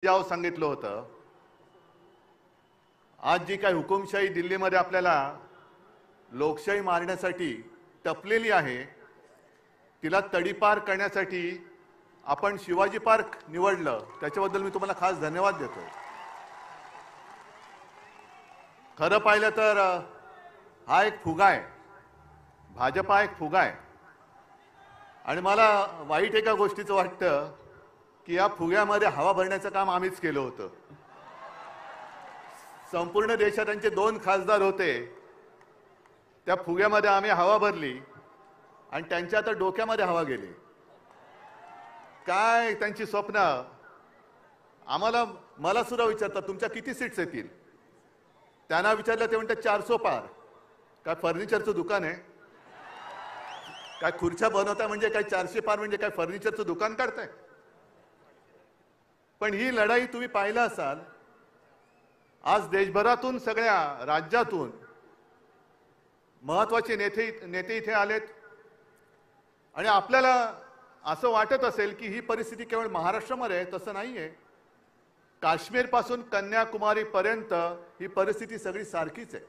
यावं सांगितलं होतं। आज जी काही हुकुमशाही दिल्लीमध्ये आपल्याला लोकशाही मारण्यासाठी टपलेली आहे, तिला तडीपार करण्यासाठी आपण शिवाजी पार्क निवडलं, त्याच्याबद्दल मी तुम्हाला खास धन्यवाद देतो। खरं पाहिलं तर हा एक फुगा आहे, भाजपा एक फुगा आहे। आणि मला वाईट एका गोष्टीचं वाटतं की या फुग्यामध्ये हवा भरण्याचं काम आम्हीच केलं होतं। संपूर्ण देशात त्यांचे 2 खासदार होते, त्या फुग्यामध्ये आम्ही हवा भरली आणि त्यांच्या आता डोक्यामध्ये हवा गेली। काय त्यांची स्वप्न आम्हाला मला सुद्धा विचारतात तुमच्या किती सीट्स येतील। त्यांना विचारलं ते म्हणतात 400 पार। काय फर्निचरचं दुकान आहे? काय खुर्च्या बनवताय म्हणजे काय 400 पार म्हणजे काय फर्निचरचं दुकान काढताय? पण ही लढाई तुम्ही पाहिला असाल, आज देशभरातून सगळ्या राज्यातून महत्त्वाचे नेते इथे आलेत आणि आपल्याला असं वाटत असेल की ही परिस्थिती केवळ महाराष्ट्रामध्ये आहे, तसं नाहीये। काश्मीर पासून कन्याकुमारी पर्यंत ही परिस्थिती सगळी सारखीच आहे।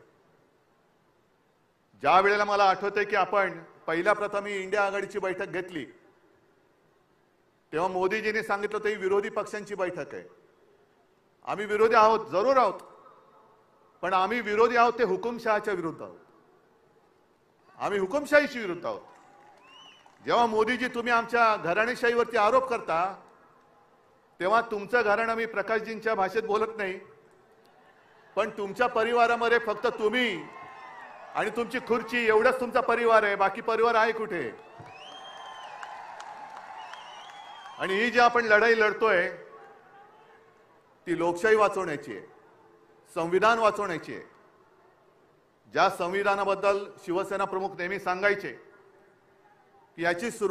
ज्या वेळेला मला आठवतंय की आपण पहिल्या प्रथम ही इंडिया आघाडीची बैठक घेतली, तेव्हा मोदीजींनी सांगितलं होतं ही विरोधी पक्षांची बैठक आहे। आम्ही विरोधी आहोत, जरूर आहोत, पण आम्ही विरोधी आहोत ते हुकुमशहाच्या विरुद्ध आहोत। आम्ही हुकुमशाहीशी विरुद्ध आहोत। जेव्हा मोदीजी तुम्ही आमच्या घराणेशाहीवरती आरोप करता, तेव्हा तुमचं घराणं मी प्रकाशजींच्या भाषेत बोलत नाही, पण तुमच्या परिवारामध्ये फक्त तुम्ही आणि तुमची खुर्ची एवढंच तुमचा परिवार आहे, बाकी परिवार आहे कुठे? आणि ही जी आपण लढाई लढतोय ती लोकशाही वाचवण्याची आहे, संविधान वाचवण्याची आहे। ज्या संविधानाबद्दल शिवसेना प्रमुख नेहमी सांगायचे की याची सुरू